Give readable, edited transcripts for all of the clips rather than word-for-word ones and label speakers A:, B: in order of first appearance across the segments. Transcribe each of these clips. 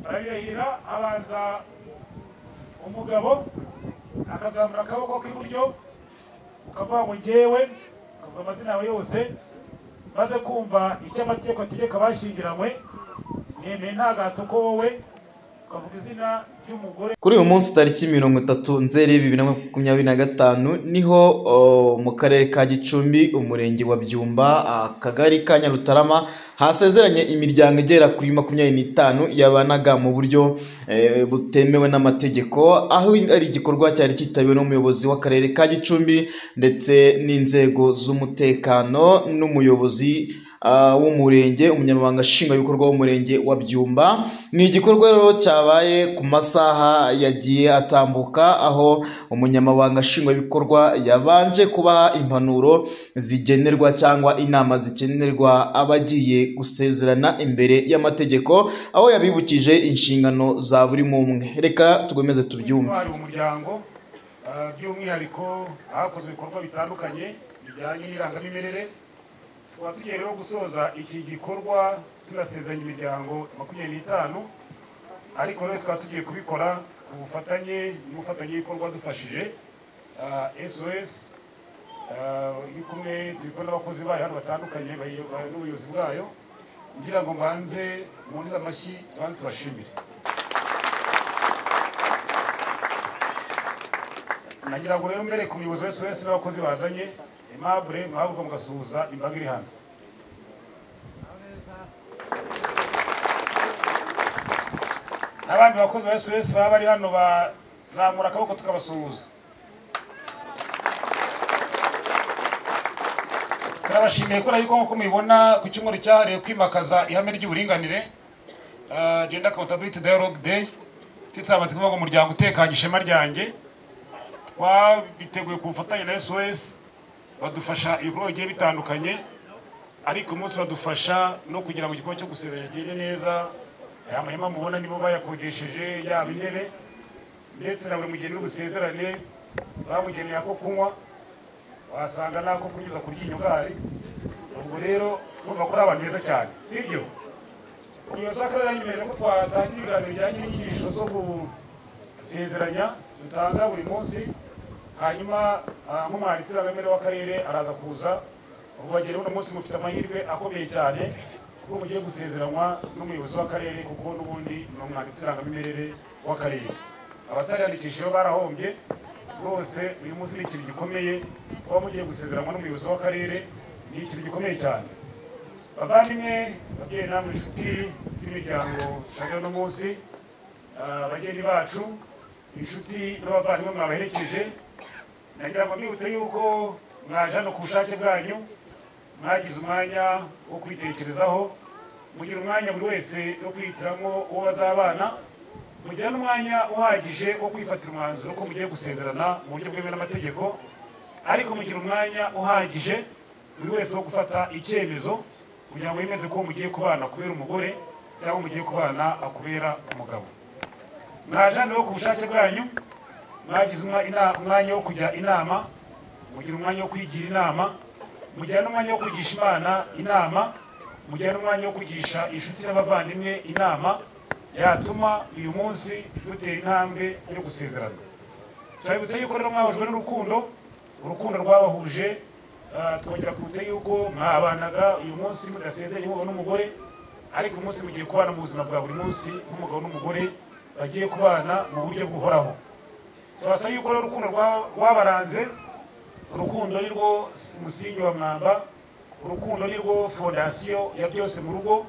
A: arabirahira abanza umugabo akazamura akaboko k'iburyo ukavuga ngo njyewe ukavuga amazina yawe yose maze kumva icyo amategeko ategeka bashyingiranywe nemeye nta gahato ko wowe ukavuga izina ry'umugore.
B: Kuri uyu munsi tariki 30 Nzeri 2025 niho mu karere ka Gicumbi umurenge wa Byumba akagari ka Nyarutarama hasezeranye imiryango igera kuri 25 yabanaga mu buryo butemewe n'amategeko, aho ari igikorwa cyari kitabiwe n'umuyobozi w'akarere ka Gicumbi ndetse n'inzego z'umutekano n'umuyobozi w'umurenge, umunyamabanga nshingwabikorwa w'umurenge wa Byumba. Ni igikorwa rero cyabaye ku masaha yagiye atambuka, aho umunyamabanga nshingwabikorwa yabanje kubaha impanuro zigenerwa cyangwa inama zikenerwa abagiye gusezerana imbere y'amategeko, aho yabibukije inshingano za buri umwe. Reka tugomeze tubyumve.
A: Umuryango by'umwihariko hakozwe ibikorwa bitandukanye bijyanye n'irangamimerere. Tugiye rero gusoza iki gikorwa tunasezeranya imiryango 25, ariko rero tukaba tugiye kubikora ku bufatanye n'umufatanyabikorwa dufashije SOS iri kumwe turi n'abakozi bayo hano batandukanye n'ubuyobozi bwayo, ngira ngo mbanze munze amashyi kandi tubashimire. Nagira ngo rero mbere ku muyobozi wa SOS n'abakozi bazanye Aimable mwavuga mugasuhuza imbaga iri hano. N'abandi bakozi ba SOS baba bari hano bazamura akaboko tukabasuhuza. Turabashimiye ko nkuko mubibona ku cyumweru cyahariwe kwimakaza ihame ry'uburinganire, Gender Accountability Dialogue Day, titsamaze kuvuga ngo umuryango utekanye ishema ryanjye. Twabiteguye ku bufatanye na SOS badufasha ibikorwa bigiye bitandukanye, ariko umunsi badufasha no kugira ngo igikorwa cyo gusezeranya kigende neza. Aya mahema mubona nibo bayakodesheje, yaba intebe ndetse na buri mugeni w'ubusezerane bamugeneye ako kunywa, wasanga nako kunyuza ku ryinyo gari. Ubwo rero urumva ko ari abantu beza cyane, sibyo? Uyu sakara yanyemerera ko twatangira ibiganiro bijyanye n'inyigisho zo gusezeranya dutanga buri munsi, hanyuma nk'umwanditsi w'akamere w'akarere araza kuza. Ubwo bagera uno munsi mufite amahirwe akomeye cyane kuko mugiye gusezeranywa n'umuyobozi w'akarere, kuko n'ubundi ni umwanditsi w'irangamimerere w'akarere. Abatariyandikishijeho barahombye rwose. Uyu munsi ni ikintu gikomeye kuba mugiye gusezeranywa n'umuyobozi w'akarere, ni ikintu gikomeye cyane. Bavandimwe, babyeyi namwe inshuti z'imiryango shagira no munsi, bageni bacu, inshuti n'abavandimwe mwabaherekeje, nagira ngo mwibutse yuko mwaje hano ku bushake bwanyu, mwagize umwanya wo kwitekerezaho, mugira umwanya buri wese wo kwihitiramo uwo bazabana, mugira n'umwanya uhagije wo kwifatira umwanzuro ko mugiye gusezerana mu buryo bwemewe n'amategeko, ariko mugira umwanya uhagije buri wese wo gufata icyemezo kugira ngo yemeze ko mugiye kubana kubera umugore cyangwa mugiye kubana akubera umugabo. Mwaje hano ku bushake bwanyu, mwagize umwanya wo kujya inama, mugira umwanya wo kwigira inama, mugira n'umwanya wo kwigisha Imana inama, mugira n'umwanya wo kwigisha inshuti n'abavandimwe inama yatuma uyu munsi dutera intambwe yo gusezerana. Turabibutsa yuko rero mwahujwe n'urukundo, urukundo rwabahuje. Twongera kubutsa yuko mwabanaga uyu munsi mudasezeranye umugabo n'umugore, ariko umunsi mugiye kubana mu buzima bwa buri munsi nk'umugabo n'umugore bagiye kubana mu buryo buhoraho. Turabasaba yuko rero urukundo rwabaranze, urukundo ni rwo musingi wa mwamba, urukundo ni rwo fondasiyo ya byose mu rugo.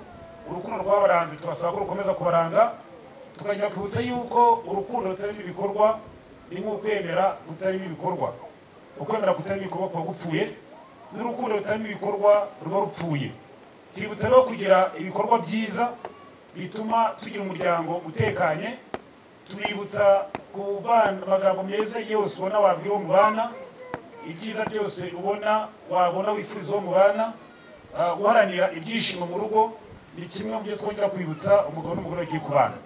A: Urukundo rwabaranze turasaba ko rukomeza kubaranga. Tukagira kwibutsa yuko urukundo rutarimo ibikorwa ni nk'ukwemera kutarimo ibikorwa. Ukwemera kutarimo ibikorwa kuba gupfuye, n'urukundo rutarimo ibikorwa ruba rupfuye. Twibutsa rero kugira ibikorwa byiza bituma tugira umuryango utekanye. Tubibutsa ku magambo meza yose ubona wabwira uwo mubana, ibyiza byose ubona wabona wifuriza uwo mubana, guharanira ibyishimo mu rugo ni kimwe mu byo twongera kwibutsa umugabo n'umugore bagiye kubana.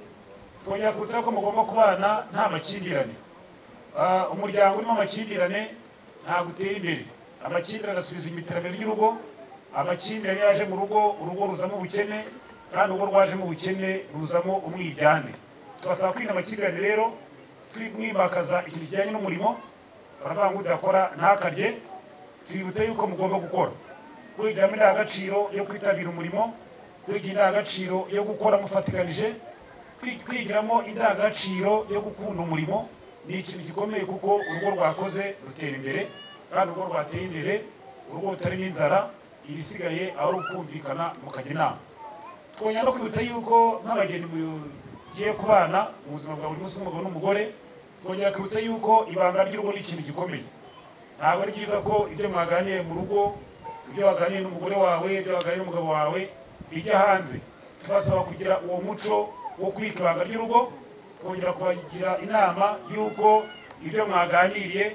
A: Twongera kwibutsa ko mugomba kubana nta makimbirane. Umuryango urimo amakimbirane ntabwo utera imbere. Amakimbirane asubiza inyuma iterambere ry'urugo. Amakimbirane yaje mu rugo, urugo ruzamo ubukene, kandi ubwo rwajemo ubukene ruzamo umwijyane. Tubasaba kwirinda amakimbirane rero, turi mwimakaza ikintu kijyanye n'umurimo, baravuga ngo udakora ntakarye. Twibutse yuko mugomba gukora, kwigiramo indangagaciro yo kwitabira umurimo, kwigira indangagaciro yo gukora mufatikanije, kwigiramo indangagaciro yo gukunda umurimo. Ni ikintu gikomeye kuko urugo rwakoze rutera imbere, kandi urugo rwateye imbere, urugo rutarimo inzara, ibisigaye aho rukumvikana mukajya inama. Twongera no kwibutsa yuko nk'abageni mugiye kubana mu buzima bwa buri munsi n'umugabo n'umugore, twongera kwibutsa yuko ibanga ry'urugo ni ikintu gikomeye. Ntabwo ari byiza ko ibyo mwaganiye mu rugo, ibyo waganiye n'umugore wawe, ibyo waganiye n'umugabo wawe bijya hanze. Tubasaba kugira uwo muco wo kwita ibanga ry'urugo, twongera kubagira inama yuko ibyo mwaganiriye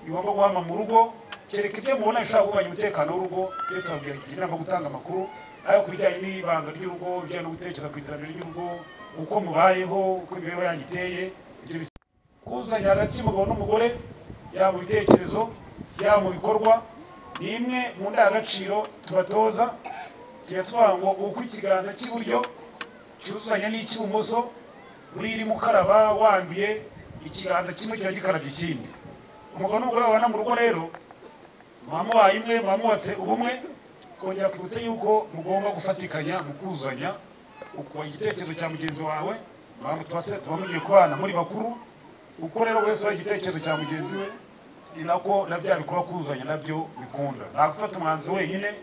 A: bigomba guhama mu rugo, kereka ibyo mubona bishobora guhungabanya umutekano w'urugo, iyo tubabwira inama gutanga amakuru ayo ku bijyanye n'ibanga ry'urugo, bijyanye no gutekereza ku iterambere ry'urugo, uko mubayeho, uko imibereho yanyu iteye. Kuzuzanya hagati y'umugabo n'umugore, yaba mu bitekerezo yaba mu bikorwa, ni imwe mu ndangagaciro tubatoza. Tuvuga ngo uko ikiganza cy'iburyo cyuzuzanya n'icy'ibumoso, urimo ukaraba wanduye, ikiganza kimwe kiba gikarabye ikindi. Umugabo n'umugore babana mu rugo rero, mubaye imwe, mubatse ubumwe. Twongera kwibutsa yuko mugomba gufatikanya mu kuzuzanya, ukuba igitekerezo cya mugenzi wawe, tuba mugiye kubana muri bakuru, uko rero wese ari igitekerezo cya mugenzi we, ni nako na bya bikorwa kuzuzanya nabyo bikunda. Nta gufata umwanzuro wenyine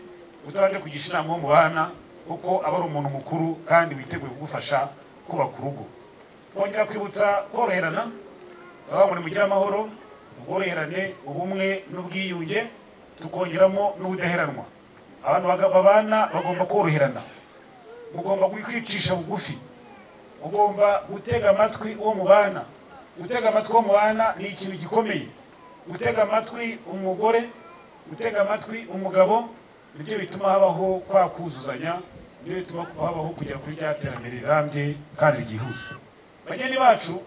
A: utabanje kugisha inama wo mu bana, kuko aba ari umuntu mukuru kandi witeguye kugufasha kubaka urugo. Twongera kwibutsa koroherana, aho muri mugira amahoro, ubworoherane, ubumwe n'ubwiyunge, tukongeramo n'ubudaheranwa. Abantu babana bagomba koroherana, mugomba kwicisha bugufi, mugomba gutega amatwi uwo mubana. Gutega amatwi uwo mubana ni ikintu gikomeye. Gutega amatwi umugore, gutega amatwi umugabo, nibyo bituma habaho kwa kuzuzanya, nibyo bituma habaho kugera kuri rya terambere rirambye kandi ryihuse. Bageni bacu,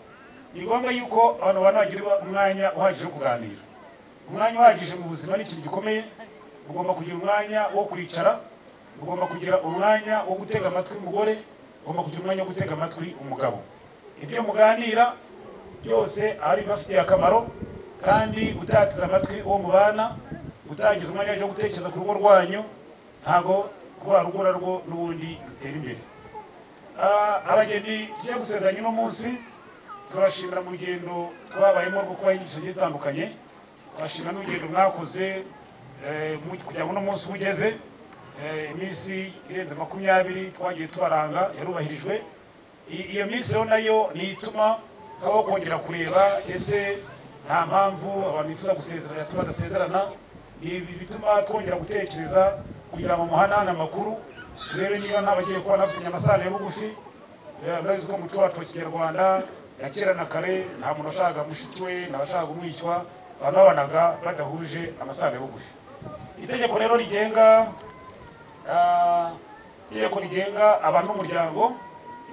A: ni ngombwa yuko abantu bagira umwanya uhagije wo kuganira. Umwanya uhagije mu buzima ni ikintu gikomeye. Mugomba kugira umwanya wo kwicara, mugomba kugira umwanya wo gutega amatwi umugore, mugomba kugira umwanya wo gutega amatwi umugabo. Ibyo muganira byose ari bafitiye akamaro, kandi utatiza amatwi uwo mubana, utagize umwanya wo gutekereza ku rugo rwanyu, ntago kuba rugo narwo n'ubundi rutera imbere. Abageni tugiye gusezeranya uno munsi, turashimira mu rugendo twabayemo rwo kubaha inyigisho zitandukanye. Turashimira n'urugendo mwakoze kugira ngo uno munsi ugeze, iminsi irenze 20 twagiye tubaranga yarubahirijwe. Iyo minsi rero nayo ni ituma habaho kongera kureba ese nta mpamvu abantu bifuza gusezerana tudasezerana. Ibi bituma twongera gutekereza kugira ngo muhanane amakuru, turebe niba nta bagiye kuba bafitanye amasano ya bugufi. Murabizi ko muco wacu wa Kinyarwanda ya kera na kare, nta muntu washakaga mushiki we, nta washakaga umwishywa, abantu babanaga badahuje amasano ya bugufi. Itegeko rero rigenga abantu n'umuryango,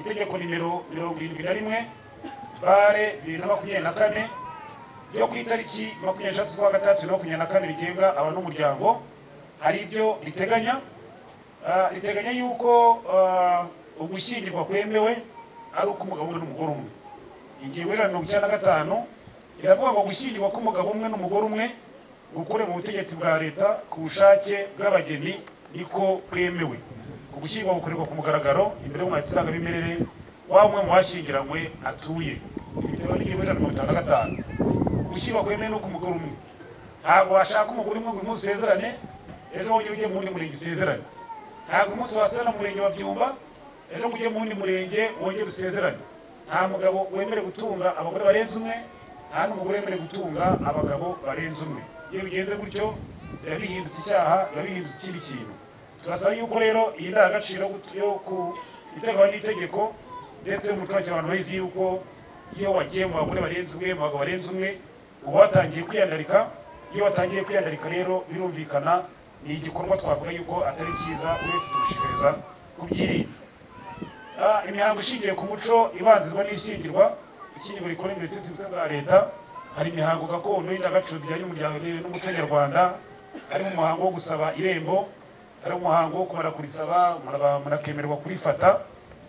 A: itegeko nimero 71 bare 2024 ryo ku itariki 23/3/2024 rigenga abantu n'umuryango, hari ibyo riteganya. Riteganya yuko ugushyingirwa kwemewe ari uko umugabo umwe n'umugore umwe. Ingingo ya 95 iravuga ngo gushyingirwa k'umugabo umwe n'umugore umwe gukore mu butegetsi bwa leta ku bushake bw'abageni niko kwemewe. Gushyingirwa gukorerwa ku mugaragaro imbere y'umwakiranga bimerere wa umwe mu bashyingiranywe atuye. Ibitabo n'ingingo ya 55. Gushyingirwa kwemewe no ku mugore umwe. Ntabwo washaka umugore umwe ngo umusezerane ejo wongere ujye mu wundi murenge usezerane. Ntabwo umunsi wasezerana mu murenge wa Byumba ejo ujye mu wundi murenge wongere usezerane. Nta mugabo wemere gutunga abagore barenze umwe, nta n'umugore wemere gutunga abagabo barenze umwe. Iyo bigenze gutyo bihindutse icyaha, bihindutse ikindi kintu. Turasaba yuko rero iyi ndangagaciro yo ku itegeko n'itegeko ndetse umuco w'abantu bazi yuko iyo wagiye mu bagore barenze umwe, mu bagabo barenze umwe, uba watangiye kwiyandarika. Iyo watangiye kwiyandarika rero birumvikana ni igikorwa twavuga yuko atari cyiza, uretse turushikiriza kubyirinda. Imihango ishingiye ku muco ibanzizwa n'ishyingirwa. Ishyingirwa rikora imbere bwa leta. Hari imihango gakondo y'indangagaciro bijyanye n'umuryango n'umuco nyarwanda, harimo umuhango wo gusaba irembo, ari umuhango wo kumara kurisaba murakemererwa kurifata.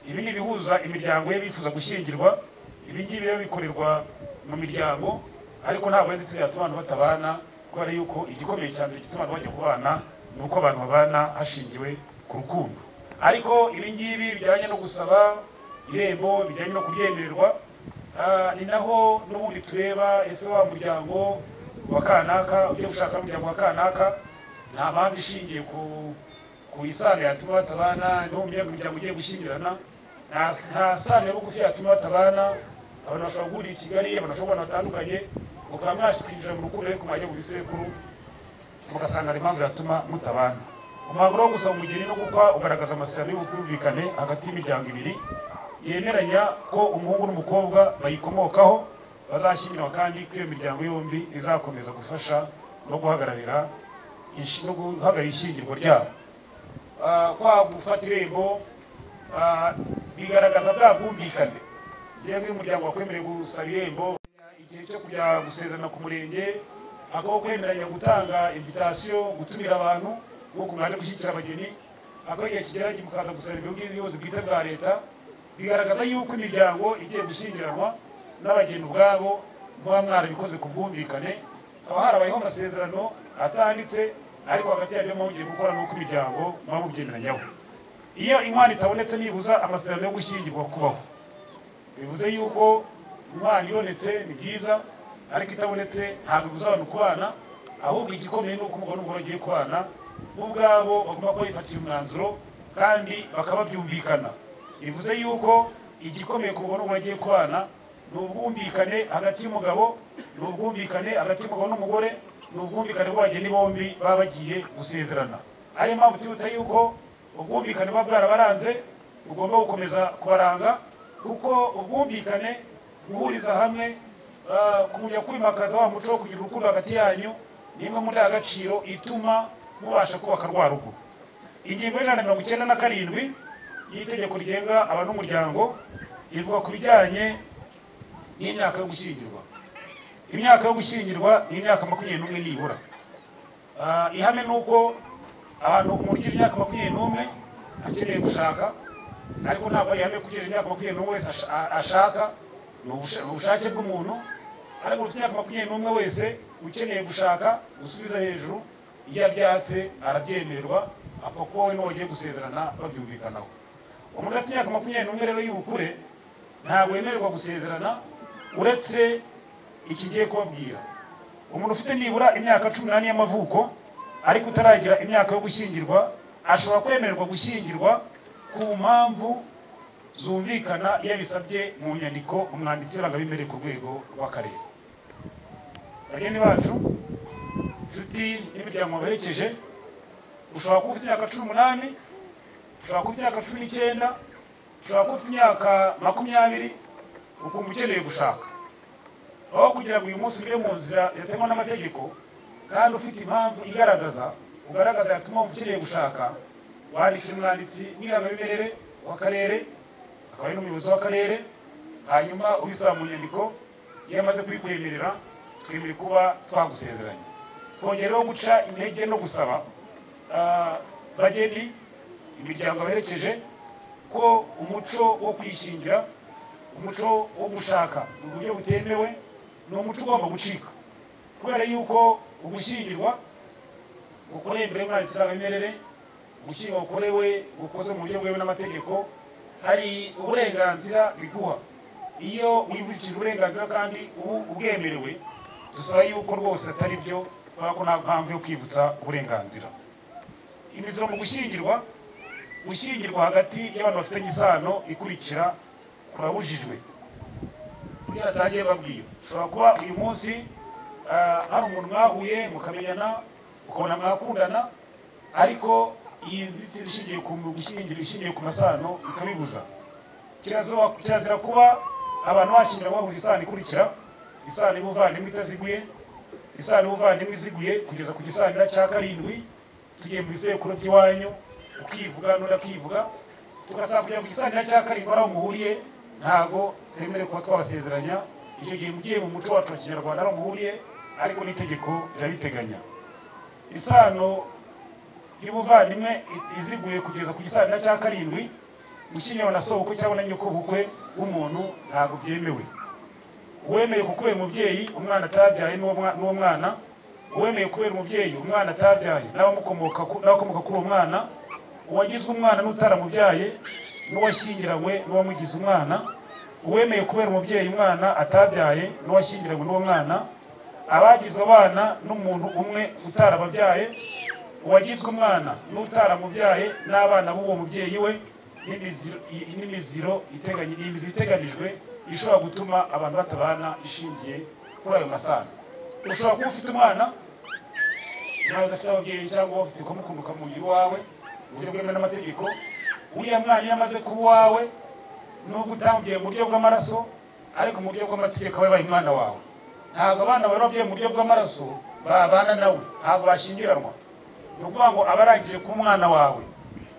A: Ibi ni bihuza imiryango ye bifuza gushyingirwa. Ibi ngibi rero bikorerwa mu miryango, ariko ntabwo ndetse yatuma abantu batabana, kubera yuko igikomeye cyane gituma abantu bajya kubana ni uko abantu babana hashingiwe ku rukundo. Ariko ibi ngibi bijyanye no gusaba irembo, bijyanye no kubyemererwa, ni naho n'ubundi tureba ese wa muryango wa kanaka ugiye gushaka umuryango wa kanaka nta mpamvu ishingiye ku isano yatuma batabana, no mu miryango ugiye gushyingirana nta sano yo bugufi yatuma batabana. Abantu bashobora guhurira i Kigali, abantu bashobora kubana batandukanye, mukaba mwashyikirije mu rukundo ariko mwajya mu bisekuru mugasanga ari impamvu yatuma mutabana. Umuhango wo gusaba umugeni no gukwa ugaragaza amasezerano y'ubwumvikane hagati y'imiryango ibiri yemeranya ko umuhungu n'umukobwa bayikomokaho bazashyingirwa, kandi ko iyo miryango yombi izakomeza gufasha no guhagararira ishyingirwa ryabo. Kwa gufata irembo bigaragaza bwa bwumvikane. Yewe umuryango wakwemereye gusaba irembo igihe cyo kujya gusezerana ku murenge, akaho kwemeranya gutanga invitation, gutumira abantu nko kumara gushyikira abageni, akaho igihe kigera mukaza gusaba ubuyobozi bwite bwa leta. Bigaragaza yuko imiryango igiye gushyingiranwa n'abageni ubwabo muba mwarabikoze ku bwumvikane, haba harabayeho amasezerano atanditse, ariko hagati y'ayo mugiye gukora nuko imiryango muba mubyemeranyaho. Iyo inkwano itabonetse nibuza amasezerano yo gushyingirwa kubaho. Bivuze yuko inkwano ibonetse ni byiza, ariko itabonetse ntabwo bibuza abantu kubana, ahubwo igikomeye ni uko umugabo n'umugore bagiye kubana ubwabo bagomba kuba bifatira umwanzuro kandi bakaba byumvikana. Bivuze yuko igikomeye ku mugabo n'umugore bagiye kubana ni ubwumvikane hagati y'umugabo, ni ubwumvikane hagati y'umugabo n'umugore, ni ubwumvikane bw'abageni bombi baba bagiye gusezerana. Ariyo mpamvu tubutsa yuko ubwumvikane buba bwarabaranze bugomba gukomeza kubaranga, kuko ubwumvikane guhuriza hamwe kujya kwimakaza wa muco wo kugira urukundo hagati yanyu ni imwe muri agaciro ituma mubasha kubaka rwa rugo. Ingingo y'197 y'itegeko rigenga abantu n'umuryango ivuga ku bijyanye n'imyaka yo gushyingirwa. Imyaka yo gushyingirwa ni imyaka 21 nibura. Ihame nuko abantu umuryo imyaka 21 akeneye gushaka, ariko ntabwo ihame kugira imyaka 21 wese ashaka, ni ubushake bw'umuntu. Ariko imyaka 21 wese ukeneye gushaka gusubiza hejuru iyo abyatse arabyemererwa, apfa ko wowe n'uwagiye gusezerana babyumvikanaho. Umuntu afite imyaka 21 rero y'ubukure ntabwo yemererwa gusezerana uretse ikigiye kubabwira. Umuntu ufite nibura imyaka 18 y'amavuko ariko utaragira imyaka yo gushyingirwa ashobora kwemererwa gushyingirwa ku mpamvu zumvikana iyo bisabye mu nyandiko umwanditsi w'irangamimerere ku rwego rw'akarere. Bageni bacu, inshuti n'imiryango baherekeje, ushobora kuba ufite imyaka 18, ushobora kuba imyaka 19, ushobora kuba ufite imyaka 20 ukumva ukeneye gushaka. Aho kugira ngo uyu munsi ugire mu nzira yateganywa n'amategeko kandi ufite impamvu ugaragaza yatuma ukeneye gushaka, wandikira umwanditsi w'irangamimerere w'akarere, akaba ari n'umuyobozi w'akarere, hanyuma ubisaba mu nyandiko. Iyo amaze kubikwemerera twemere kuba twagusezeranye. Twongereho guca intege no gusaba bageni, imiryango baherekeje, ko umuco wo kwishingira, umuco wo gushaka mu buryo butemewe ni umuco ugomba gucika, kubera yuko ugushyingirwa gukorewe imbere y'umwanditsi w'irangamimerere, gushyingirwa gukoze mu buryo bwemewe n'amategeko, hari uburenganzira biguha. Iyo wibukije uburenganzira kandi ubwemerewe, dusaba yuko rwose atari byo, kubera ko nta mpamvu yo kwibutsa uburenganzira. Imiziro mu gushyingirwa hagati y'abantu bafitanye isano ikurikira kurabujijwe. Kugira atagiye babwira, ushobora kuba uyu munsi hari umuntu mwahuye mukamenyana ukabona mwakundana, ariko iyi nzitizi ishingiye ku gushyingira ishingiye ku masano ikabibuza. Kirazira kuba abantu bashyingira bahuje isano ikurikira: isano y'ubuvandimwe itaziguye, isano y'ubuvandimwe iziguye kugeza ku gisanira cya 7, tugiye mu bisekuru by'iwanyu ukivuga n'undi akivuga, tugasaba kujya ku gisanira cya 7 aho muhuriye, ntago twemere kuba twabasezeranya. Icyo gihe mugiye mu muco wacu wa Kinyarwanda aho muhuriye, ariko n'itegeko rirabiteganya. Isano y'ubuvandimwe iziguye kugeza ku gisarira cya karindwi, gushyingiranwa na sobukwe cyangwa na nyoko bukwe w'umuntu ntabwo byemewe. Uwemeye kukubera umubyeyi umwana atabyaye n'uwo mwana, uwemeye kubera umubyeyi umwana atabyaye n'abakomoka kuri uwo mwana, uwagizwe umwana n'utaramubyaye, n'uwashyingiranywe n'uwamugize umwana, uwemeye kubera umubyeyi umwana atabyaye n'uwashyingiranywe n'uwo mwana, abagizwe abana n'umuntu umwe utarababyaye, uwagizwe umwana n'utaramubyaye n'abana b'uwo mubyeyi we, n'imiziro iteganijwe ishobora gutuma abantu batabana ishingiye kuri ayo masano. Ushobora kuba ufite umwana nawe udafite ababyeyi cyangwa ufite ukamukunda ukamugira uwawe mu buryo bwemewe n'amategeko, uriya mwana iyo amaze kuba uwawe nubwo utamubyaye mu buryo bw'amaraso ariko mu buryo bw'amategeko aba yabaye umwana wawe. Ntabwo abana bawe babyaye mu buryo bw'amaraso babana nawe, ntabwo bashyingiranwa. Ni ukuvuga ngo aba arangije kuba umwana wawe,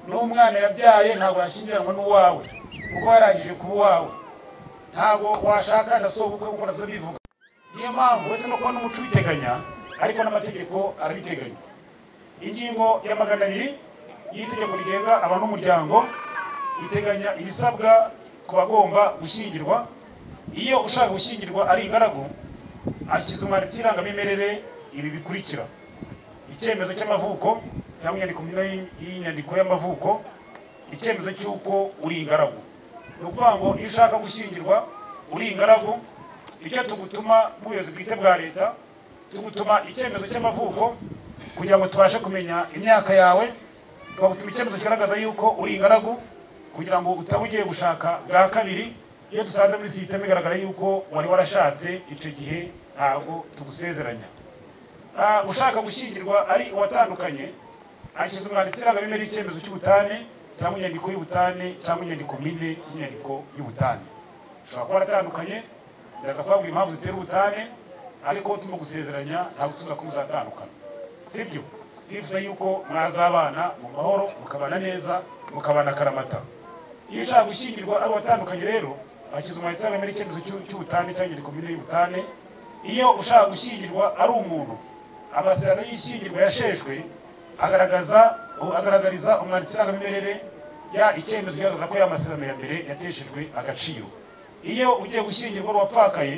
A: n'umwana yabyaye ntabwo yashyingiranwa n'uwawe kuko yarangije kuba uwawe. Ntabwo washaka na sobukwe kuko nazo bivuga. Niyo mpamvu uretse no kuba n'umuco ubiteganya ariko n'amategeko arabiteganya. Ingingo ya 200 y'itegeko rigenga abantu n'umuryango iteganya ibisabwa ku bagomba gushyingirwa. Iyo ushaka gushyingirwa ari ingaragu, ashyize umwanditsi w'irangamimerere ibi bikurikira: icyemezo cy'amavuko cyangwa inyandiko y'inyandiko y'amavuko, icyemezo cy'uko uri ingaragu. Ni ukuvuga ngo iyo ushaka gushyingirwa uri ingaragu, icyo tugutuma mu buyobozi bwite bwa leta, tugutuma icyemezo cy'amavuko kugira ngo tubashe kumenya imyaka yawe, twagutuma icyemezo kigaragaza yuko uri ingaragu kugira ngo utaba ugiye gushaka bwa kabiri. Iyo dusanze muri sisiteme igaragara yuko wari warashatse, icyo gihe ntabwo tugusezeranya. Ushaka gushyingirwa ari uwatandukanye, ashyize umwanditsi w'irangamimerere icyemezo cy'ubutane cyangwa inyandiko y'ubutane cyangwa inyandiko mpine y'inyandiko y'ubutane. Ushobora kuba waratandukanye, ndaza kubabwira impamvu zitera ubutane, ariko turimo gusezeranya ntabwo tuza ko muzatandukana, sibyo? Twifuza yuko mwazabana mu mahoro, mukabana neza, mukabana akaramata. Iyo ushaka gushyingirwa ari uwatandukanye rero, ashyize umwanditsi w'irangamimerere icyemezo cy'ubutane cyangwa inyandiko mpine y'ubutane. Iyo ushaka gushyingirwa ari umuntu, amasezerano y'ishyingirwa yasheshwe agaragariza umwanditsi w'irangamimerere icyemezo kigaragaza ko y'amasezerano ya mbere yateshejwe agaciro. Iyo ugiye gushyingirwa uwapfakaye,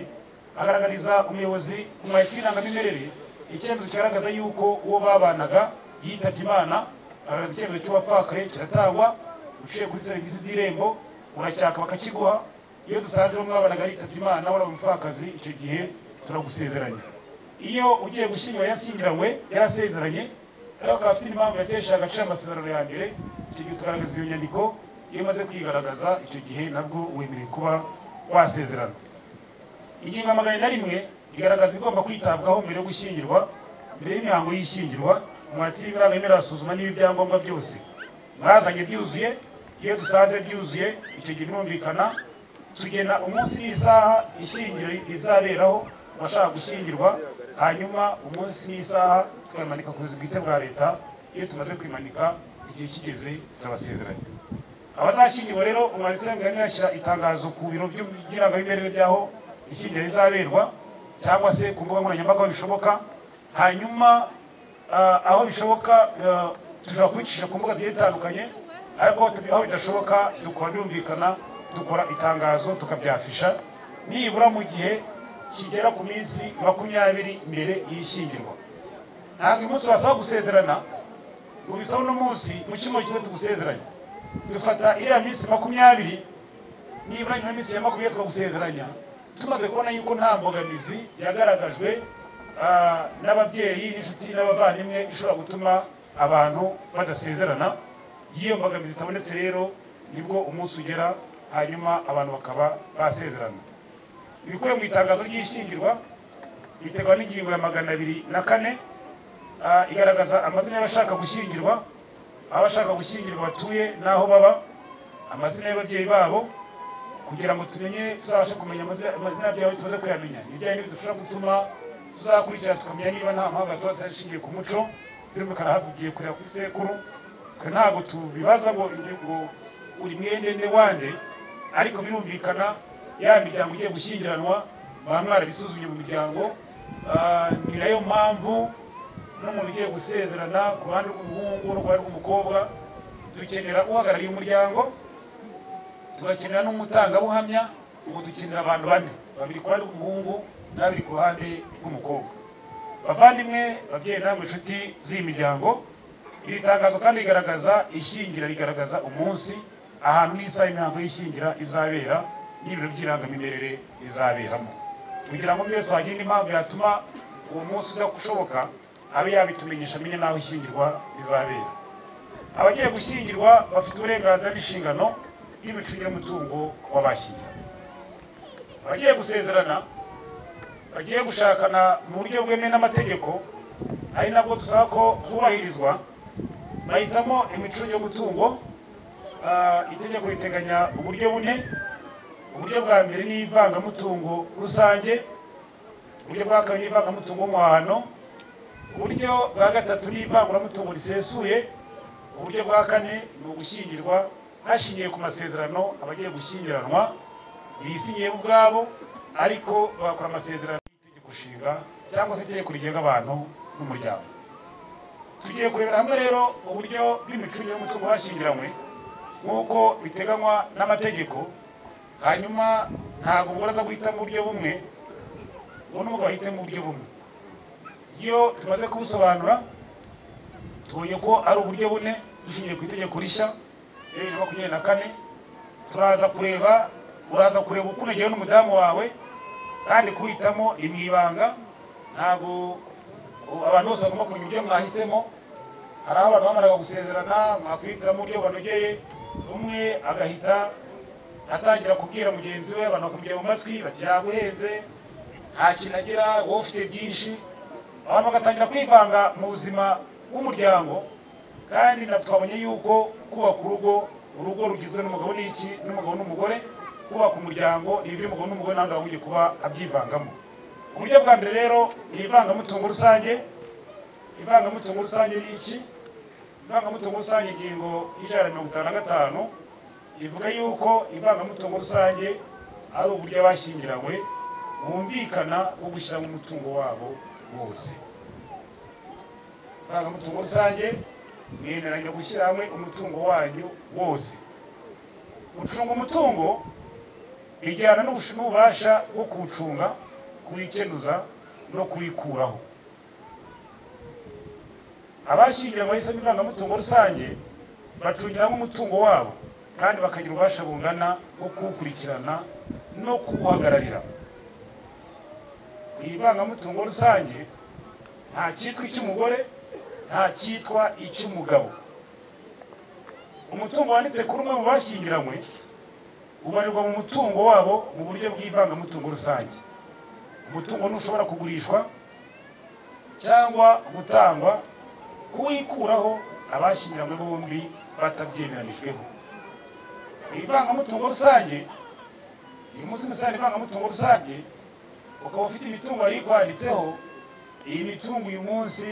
A: agaragariza umuyobozi umwanditsi w'irangamimerere icyemezo kigaragaza yuko uwo babanaga yitabye Imana. Agaragaza icyemezo cy'uwapfakaye kiratangwa, uciye kuri serivisi z'irembo uracyaka bakakiguha. Iyo dusanze umwe babanaga yitabye Imana wari umupfakazi, icyo gihe turagusezeranya. Iyo ugiye gushyingirwa yashyingiranywe yarasezeranye ariko akaba afite impamvu yatesheje agaciro amasezerano ya mbere, icyo gihe tugaragaza iyo nyandiko. Iyo umaze kwigaragaza, icyo gihe nabwo wemerewe kuba wasezerana. Ingingo ya 101 igaragaza igomba kwitabwaho mbere yo gushyingirwa. Mbere y'imihango y'ishyingirwa, umwanditsi w'irangamimerere asuzuma niba ibyangombwa byose mwazanye byuzuye. Iyo dusanze byuzuye, icyo gihe birumvikana tugena umunsi n'isaha ishyingiro izaberaho abashaka gushyingirwa, hanyuma umunsi n'isaha tukamanika ku buyobozi bwite bwa leta. Iyo tumaze kwimanika, igihe kigeze turabasezeranya. Abazashyingirwa rero, umwanditsi w'irangamimerere ashyira itangazo ku biro by'irangamimerere by'aho ishyingiro rizaberwa cyangwa se ku mbuga nkoranyambaga aho bishoboka. Hanyuma aho bishoboka tushobora kubicisha ku mbuga zigiye zitandukanye, ariko aho bidashoboka dukora birumvikana, dukora itangazo tukabyafisha nibura mu gihe kigera ku minsi 20 mbere y'ishyingirwa. Ntabwo uyu munsi wasaba gusezerana ngo bisaba uno munsi mu cyumweru kimwe tugusezeranya. Dufata iriya minsi 20, nibura nyuma y'iminsi ya 20 tukagusezeranya, tumaze kubona yuko nta mbogamizi yagaragajwe n'ababyeyi n'inshuti n'abavandimwe ishobora gutuma abantu badasezerana. Iyo mbogamizi itabonetse rero, nibwo umunsi ugera hanyuma abantu bakaba basezerana. Ibikubiye mu itangazo ry'ishyingirwa bitegwa n'ingingo ya 204 igaragaza amazina y'abashaka gushyingirwa, abashaka gushyingirwa batuye n'aho baba, amazina y'ababyeyi babo, kugira ngo tuzabashe kumenya amazina byabo tumaze kuyamenya. Ibijyanye n'ibyo dushobora gutuma tuzakurikirana tukamenya niba nta mpamvu tuba zishingiye ku muco, birumvikana havugiye kureba kuri sekuru. Ntabwo tubibaza ngo uri mwene wande, ariko birumvikana ya miryango igiye gushyingiranwa baba mwarabisuzumye mu miryango. Ni nayo mpamvu n'umuntu ugiye gusezerana ku ruhande rw'umuhungu n'uruhande rw'umukobwa, dukenera uhagarariye umuryango, tugakenera n'umutangabuhamya. Ubu dukenera abantu bane, babiri ku ruhande rw'umuhungu n'abiri ku ruhande rw'umukobwa. Bavandimwe, babyeyi namwe inshuti z'iyi miryango, iri tangazo kandi rigaragaza ishyingira, rigaragaza umunsi, ahantu n'isaha imihango y'ishyingira izabera n'ibiro by'irangamimerere izaberamo, kugira ngo mwese wagire impamvu yatuma uwo munsi udashoboka abe yabitumenyesha amenye n'aho ishyingirwa rizabera. Abagiye gushyingirwa bafite uburenganzira n'inshingano y'imicungire y'umutungo w'abashyingiranywe. Abagiye gusezerana, bagiye gushakana mu buryo bwemewe n'amategeko, ari nabwo dusaba ko zubahirizwa, bahitamo imicungire y'umutungo. Itegeko riteganya uburyo bune. Uburyo bwa mbere ni ivangamutungo rusange, uburyo bwa kabiri ni ivangamutungo w'umuhano, uburyo bwa gatatu ni ivanguramutungo risesuye, uburyo bwa kane ni ugushyingirwa hashingiye ku masezerano abagiye gushyingiranwa bisinyiye ubwabo, ariko bakora amasezerano y'itegeko nshinga cyangwa se itegeko rigenga abantu n'umuryango. Tugiye kurebera hamwe rero uburyo bw'imicungire y'umutungo washyingiranywe nk'uko biteganywa n'amategeko. Hanyuma ntabwo uburaza guhitamo uburyo bumwe, ubu n'umugabo ahitemo uburyo bumwe. Iyo tumaze kubusobanura, tubonye ko ari uburyo bune dushingiye ku itegeko rishya 2024. Uraza kureba uko unegewe n'umudamu wawe, kandi kuhitamo imwibanga. Ntabwo abantu bose bagomba kumenya uburyo mwahisemo. Hari aho abantu bamaraga gusezerana mwakwihitiramo uburyo banogeye, umwe agahita atangira kubwira mugenzi we, abantu bakumvira mu matwi bati yaguhenze, nta kintu agira, wowe ufite byinshi. Abantu bagatangira kwivanga mu buzima bw'umuryango. Kandi twabonye yuko kubaka urugo rugizwe n'umugabo n'umugabo n'umugore, kubaka umuryango ni ibiri umugabo n'umugore ntabwo bagiye kuba abyivangamo. Uburyo bwa mbere rero ni ivangamutungo rusange. Ivangamutungo rusange ni iki? Ivangamutungo rusange ingingo y'Ijana na 55 ivuga yuko ivangamutungo rusange ari uburyo abashyingiranywe bumvikana bwo gushyira mu mutungo wabo wose. Ivangamutungo rusange mwemeranya gushyira hamwe umutungo wanyu wose. Gucunga umutungo bijyana n'ububasha bwo kuwucunga, kuwikenuza no kuwikuraho. Abashyingiranywe bahisemo ivangamutungo rusange bacungiramo umutungo wabo, kandi bakagira ububasha bungana bwo kuwukurikirana no kuwuhagararira. Ivangamutungo rusange nta cyitwa icy'umugore, nta cyitwa icy'umugabo. Umutungo wanditse kuri umwe mu bashyingiranywe ubarirwa mu mutungo wabo mu buryo bw'ivangamutungo rusange. Umutungo ntushobora kugurishwa cyangwa gutangwa, kuwikuraho abashyingiranywe bombi batabyemeranijweho. Ivangamutungo rusange, uyu munsi musana ivangamutungo rusange, ukaba ufite imitungo yari kwanditseho. Iyi mitungo uyu munsi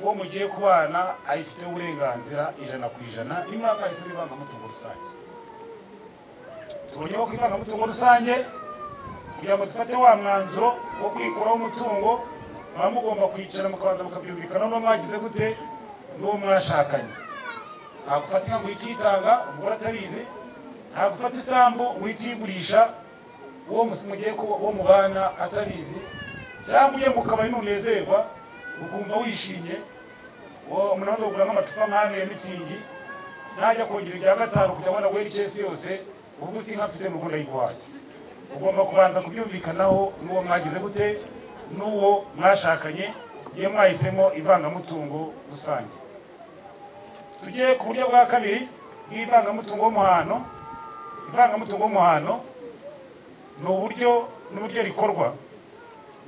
A: uwo mugiye kubana ayifite uburenganzira 100%. Ni mwaka yise ivangamutungo rusange. Tubonyeho ko ivangamutungo rusange, kugira ngo dufate wa mwanzuro wo kwikuraho umutungo, muba mugomba kwicara mukabanza mukabyumvikana no mwagize gute n'uwo mwashakanye. Nta gufata inka ngo uyitanga umugore atabizi, nta gufata isambu uyigurisha uwo mubana atabizi, cyangwa uye mu kabari nunezerwa ukumva wishimye, umuntu amaze kugura nk'amacupa nk'ane ya mitsingi, najya kongera irya gatanu kugira ngo naguhere icyesi yose, ubwo uti inka mfite mu rugo ndayiguhaye. Ugomba kubanza kubyumvikanaho n'uwo mwagize gute, n'uwo mwashakanye, iyo mwahisemo ivangamutungo rusange. Tugiye ku buryo bwa kabiri bw'ivangamutungo w'umuhano. Ivangamutungo w'umuhano ni uburyo rikorwa,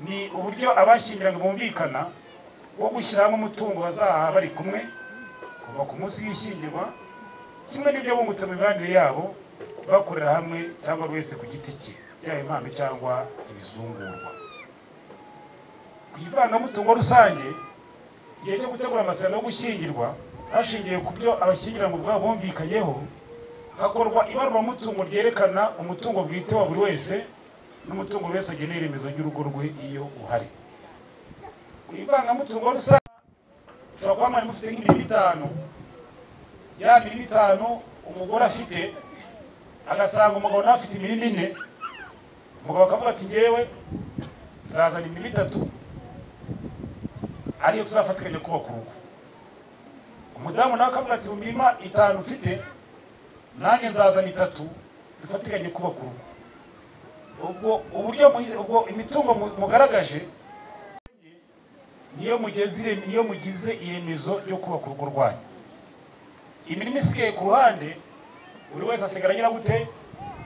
A: ni uburyo abashyingiranywe bumvikana wo gushyiramo umutungo bazaha bari kumwe kuva ku munsi w'ishyingirwa, kimwe n'ibyo bungutse mu mibanire yabo bakorera hamwe cyangwa buri wese ku giti cye, byaba impano cyangwa ibizungurwa. Ivangamutungo rusange, igihe cyo gutegura amasezerano yo gushyingirwa hashingiye ku byo abashyingiranywe ubwabo bumvikanyeho, hakorwa ibaruramutungo ryerekana umutungo bwite wa buri wese n'umutungo wese agenera iremezo ry'urugo rwe iyo uhari. Ivangamutungo rusange ushobora kuba mwari mufite nk'imirimo itanu, ya mirimo itanu umugore afite agasanga umugabo nawe afite imirimo ine, umugabo akavuga ati ngewe nzazana imirimo itatu ariyo tuzafatikanya kubaka urugo. Umudamu nawe akavuga ati mu mirima itanu mfite nanjye nzazana itatu dufatikanye kubaka urugo. Ubwo imitungo mugaragaje niyo mugize iyemezo ryo kubaka urugo rwanyu. Imirimo isigaye ku ruhande buri wese asigara agira gute,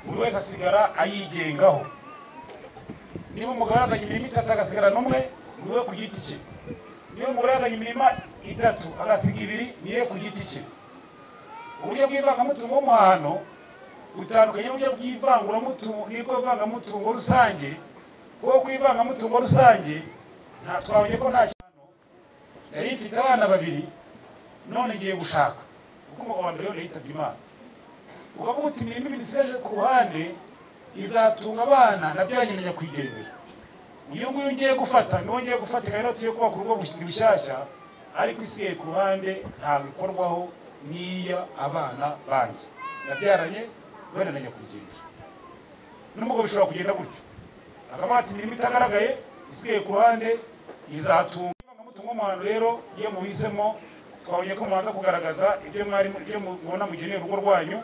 A: buri wese asigara ayigengaho. Niba umugabo yazanye imirimo itatu agasigara n'umwe, niwe ku giti cye. Niba umugore yazanye imirimo itatu agasiga ibiri, niwe ku giti cye. Uburyo bw'ivangamutungo w'umuhano butandukanye n'uburyo bw'ivangamutungo rusange, kuko kw'ivangamutungo rusange twabonye ko nta kintu yari ifite abana babiri none igiye gushaka, kuko umugabo wa mbere yone yitabye Imana. Ukavuga uti imirimo ibiri isigaje ku ruhande izatunga abana nabyaranye na nyakwigendera. Iyo nguyu ngiye gufata niwo ngiye gufatika rero tugiye kubaka urugo bushyashya, ariko isigaye ku ruhande ntabwo ikorwaho n'iya abana banjye nabyaranye wenda na nyakwigendera. N'umugabo bishobora kugenda gutyo, akavuga ati imirimo itagaragaye isigaye ku ruhande izatunga. Ivangamutungo w'umuhano rero iyo muhisemo, twabonye ko mubanza kugaragaza ibyo mubona mugeneye urugo rwanyu.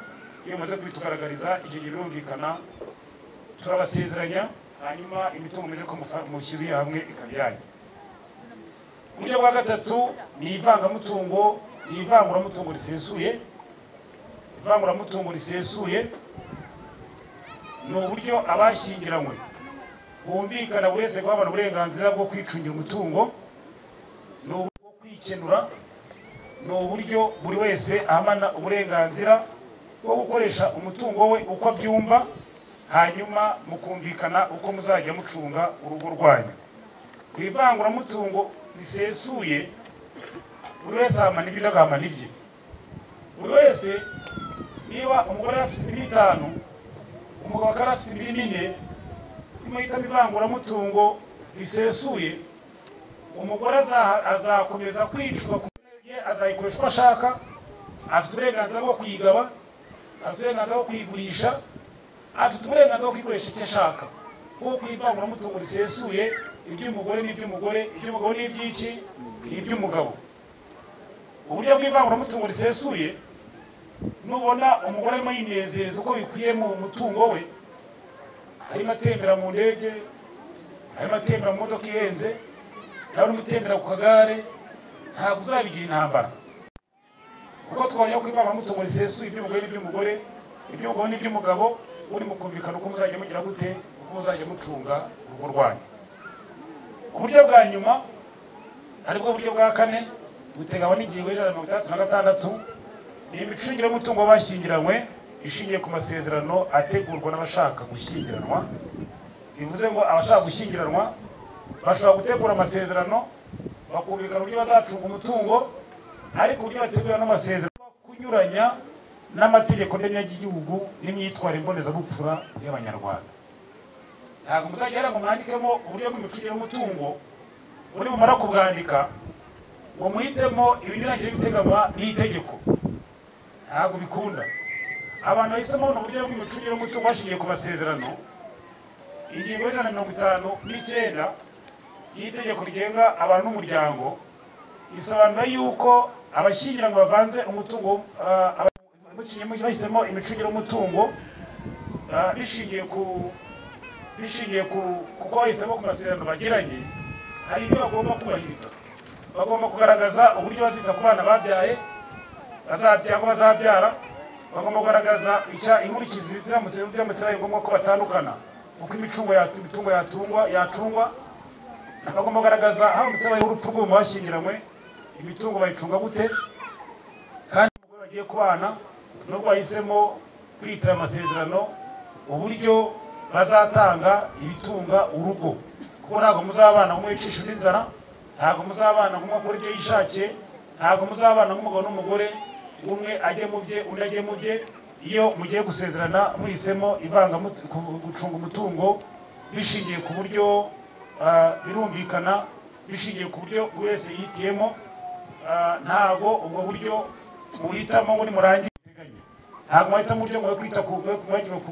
A: Iyo mumaze kubitugaragariza icyo gihe birumvikana, turabasezeranya, hanyuma imitungo meze ko mushyiriye hamwe ikabyanyu. Uburyo bwa gatatu ni ivanguramutungo risesuye. Ivanguramutungo risesuye ni uburyo abashyingiranywe bumvikana buri wese guhabwa uburenganzira bwo kwicungira umutungo, ni uburyo bwo kwikenura, ni uburyo buri wese ahamana uburenganzira bwo gukoresha umutungo we uko abyumva, hanyuma mukumvikana uko muzajya mucunga urugo rwanyu. Ku ivanguramutungo risesuye buri wese ahamana ibyo agahamana ibye. Buri wese niba umugore afite imirimo itanu, umugabo akaba afite imirimo ine, nimuhitamo ivanguramutungo risesuye, umugore azakomeza kwicwa ku ye, azayikoresha uko ashaka, afite uburenganzira bwo kuyigaba, afite uburenganzira bwo kuyigurisha, afite uburenganzira bwo kuyikoresha icyo ashaka. Kuko ku ivanguramutungo risesuye iby'umugore n'iby'umugore, iby'umugabo n'iby'iki n'iby'umugabo. Uburyo bw'ivanguramutungo risesuye, nubona umugore arimo yinezeza uko bikwiye mu mutungo we, arimo atembera mu ndege, arimo atembera mu modoka ihenze, nawe urimo utembera ku kagare, ntabwo uzabigira intambara. Kuko twabonye ko ivanguramutungo risesuye iby'umugore n'iby'umugore, iby'umugabo n'iby'umugabo, uri mu kumvikana uko muzajya mugira gute, uko muzajya mucunga urugo rwanyu. Uburyo bwa nyuma aribwo buryo bwa kane buteganywa n'ingingo y'Ijana na 66, ni imicungire y'umutungo w'abashyingiranywe ishingiye ku masezerano ategurwa n'abashaka gushyingiranwa. Bivuze ngo abashaka gushyingiranwa bashobora gutegura amasezerano bakumvikana uburyo bazacunga umutungo, ariko uburyo bategura n'amasezerano kunyuranya n'amategeko ndemyagihugu n'imyitwarire mbonezabupfura y'Abanyarwanda. Ntabwo muzagera ngo mwandikemo uburyo bw'imicungire y'umutungo, uri bumara kubwandika ngo muhitemo ibinyuranyije biteganywa n'itegeko. Ntabwo bikunda. Abantu bahisemo uburyo bw'imicungire y'umutungo bashingiye ku masezerano. Ingingo y'Ijana na 59 y'itegeko rigenga abantu n'umuryango isobanura yuko abashyingiranywe bavanze umutungo bahisemo imicungire y'umutungo bishingiye ku kuko bahisemo ku masezerano bagiranye, hari ibyo bagomba kubahiriza. Bagomba kugaragaza uburyo bazita ku bana babyaye, cyangwa bazabyara. Bagomba kugaragaza inkurikizi ziramutse bibaye ngombwa ko batandukana, uko imitungo yacungwa. Bagomba kugaragaza haramutse habayeho urupfu rw'uwo bashyingiranywe, imitungo bayicunga gute, kandi umugore bagiye kubana nubwo bahisemo kwitira amasezerano, uburyo bazatanga ibitunga urugo. Kuko ntabwo muzabana ngo mwicishe n'inzara, ntabwo muzabana ngo mukore ibyo yishakiye, ntabwo muzabana nk'umugabo n'umugore umwe ajye mu bye undi ajye mu bye. Iyo mugiye gusezerana muhisemo gucunga umutungo bishingiye ku buryo birumvikana, bishingiye ku buryo buri wese yitiyemo, ntago ubwo buryo muhitamo muri murangi ntago muhitamo uburyo mwe kwita ku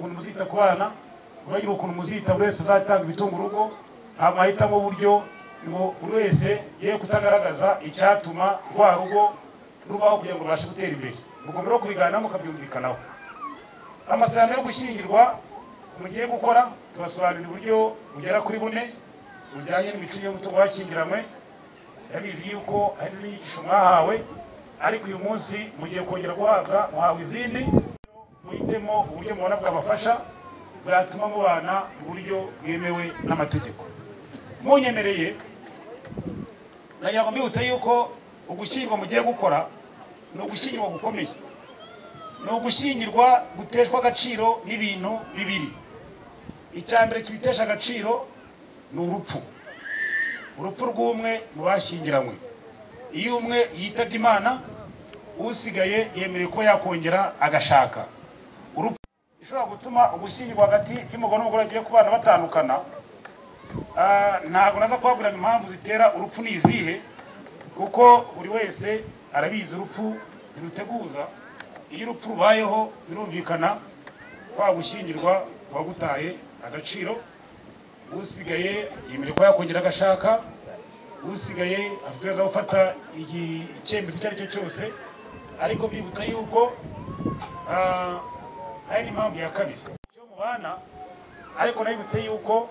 A: kuntu muzita ku bana mwagira ukuntu muzita buri wese azatanga ibitunga urugo ntago muhitamo uburyo ngo buri wese ye kutagaragaza icyatuma rwa rugo rubaho kugira ngo rubashe gutera imbere mugomba no kubiganira mukabyumvikanaho. Amasezerano yo gushyingirwa mugiye gukora tubasobanurira uburyo bugera kuri bune bujyanye n'imicungire y'umutungo washyingiranywe. Yabizi yuko hari inyigisho mwahawe ariko uyu munsi mugiye kongera guhabwa muhawe izindi muhitemo uburyo mubona bwabafasha bwatuma mubana uburyo bwemewe n'amategeko. Munyemereye nagira ngo mbibutse yuko ugushyingirwa mugiye gukora ni ugushyingirwa gukomeye, ni ugushyingirwa guteshwa agaciro n'ibintu bibiri. Icya mbere kibitesha agaciro ni urupfu rw'umwe mu bashyingiranywe. Iyo umwe yitabye Imana usigaye yemerewe ko yakongera agashaka. Urupfu ishobora gutuma ugushyingirwa hagati y'umugabo n'umugore bagiye kubana batandukana. Ntabwo naza kubabwira impamvu zitera urupfu ni izihe kuko buri wese arabizi urupfu ntiruteguza. Iyo urupfu rubayeho birumvikana kwa gushyingirwa wagutaye agaciro, usigaye yemerewe ko yakongera agashaka, usigaye afite uweza gufata icyemezo icyo ari cyo cyose. Ariko byibutsa yuko hari n'impamvu ya kabiri cyo mubana, ariko nabibutse yuko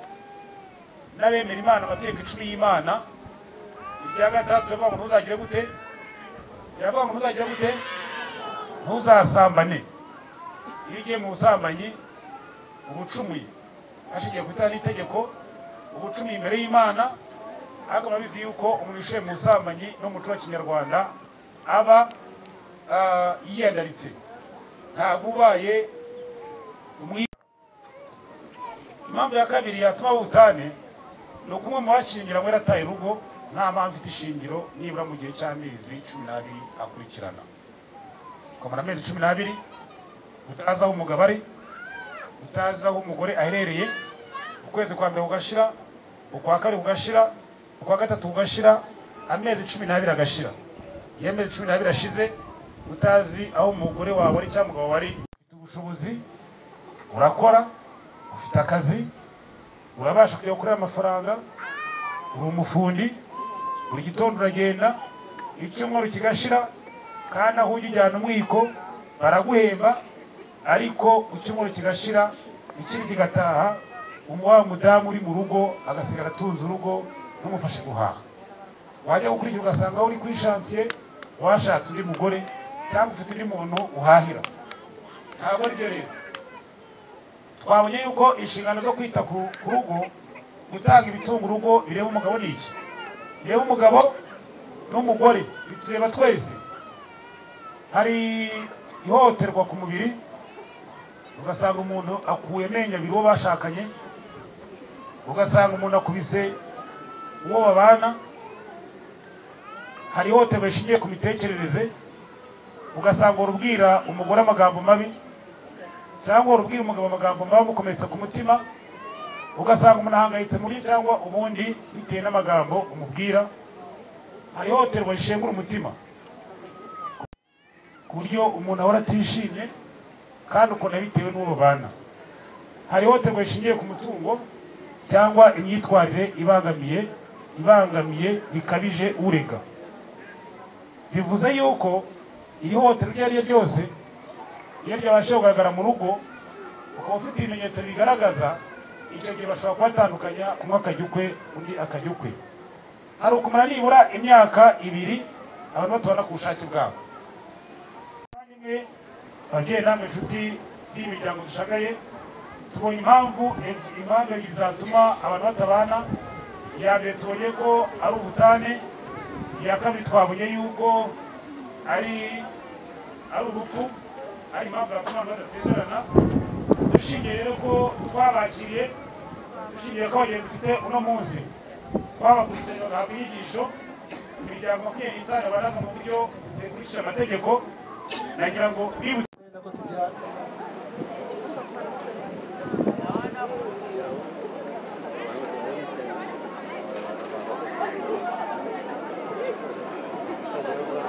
A: n'abemera Imana amategeko 10 y'Imana irya gatatu yavuga ngo ntuzagire gute, yavuga ngo ntuzagire gute, ntuzasambane. Iyo ugiye mu busambanyi ubucumuye hashingiye ku itara n'itegeko, ubucumuye imbere y'Imana. Ariko murabizi yuko umuntu ushoye mu busambanyi no mu muco wa Kinyarwanda aba yiyandaritse, ntabwo ubaye impamvu ya kabiri yatuma ubutane ni uko umwe mu bashyingiranywe yarataye urugo nta mpamvu ifite ishingiro nibura mu gihe cy'amezi 12 akurikirana. Ukamara amezi 12 utazi aho umugabo ari, utazi aho umugore aherereye. Ukwezi kwa mbere ugashira, ukwa kabiri ugashira, ukwa gatatu ugashira, amezi 12 agashira. Iyo amezi 12 ashize utazi aho umugore wawe ari cyangwa umugabo wari, ufite ubushobozi, urakora, ufite akazi, urabasha kujya gukorera amafaranga, uri umufundi, buri gitondo uragenda, icyumweru kigashira kandi aho ujyana umwiko baraguhemba, ariko icyumweru kigashira ikindi kigataha, wa mudamu uri mu rugo agasigara atunze urugo n'umufashe guhaha. Wajya gukurikira ugasanga uri kuri chantier washatse undi mugore cyangwa ufite undi muntu uhahira. Ntabwo ari byo rero. Twabonye yuko inshingano zo kwita ku rugo, gutanga ibitunga urugo bireba umugabo n'iki, bireba umugabo n'umugore, bitureba twese. Hari ihohoterwa ku mubiri, ugasanga umuntu akuye amenyo abiri uwo bashakanye, ugasanga umuntu akubise uwo babana. Hari ihohoterwa rishingiye ku mitekerereze, ugasanga urubwira umugore amagambo mabi cyangwa urubwira umugabo amagambo mabi amukomeretsa ku mutima, ugasanga umuntu ahangayitse muri cyangwa ubundi bitewe n'amagambo umubwira. Hari ihohoterwa rishengura umutima ku buryo umuntu ahora atishimye kandi ukona bitewe n'uwo bana. Hari ihohoterwa rishingiye ku mutungo cyangwa imyitwarire ibangamiye bikabije urega. Bivuze yuko iri hohoterwa iryo ari ryo ryose iyo ryabasha kugaragara mu rugo, ukaba ufite ibimenyetso bigaragaza, icyo gihe bashobora kubatandukanya, umwe akajya ukwe undi akajya ukwe. Hari ukumara nibura imyaka 2 abantu batabona ku bushake bwabo. Ababyeyi namwe inshuti z'imiryango dushagaye, tubonye impamvu zizatuma abantu batabana. Iya mbere tubonye ko ari ubutane, iya kabiri twabonye yuko ari urupfu, ari impamvu zatuma abantu badasezerana. Dushingiye rero ko twabakiriye, dushingiye ko abagenzi dufite uno munsi twabakurikiranye bagahabwa inyigisho, imiryango 25 baraza mu buryo bukurikije amategeko. Nagira ngo
C: Thank you.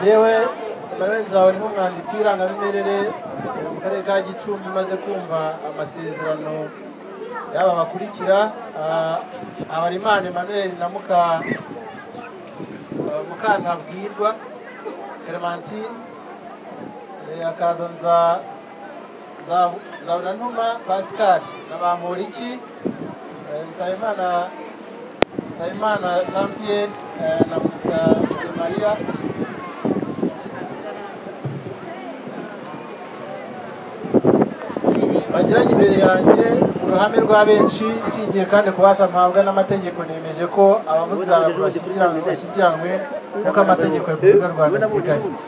C: yewe Emmanuel zawe ni umwanditsi w'irangamimerere mu karere ka Gicumbi maze kumva amasezerano y'aba bakurikira Habarimana Emmanuel na Mukantabwirwa Clementine akaza Nzabonantuma Pascal na Bamporiki Nsabimana Jean Pierre na Maria bagiranye imbere yanjye uruhame rwa benshi nshingiye kandi kubasha mpabwa n'amategeko nemeje ko abamuzirana bashyikiranywe nk'uko amategeko ya Repubulika y'u Rwanda abiteganya.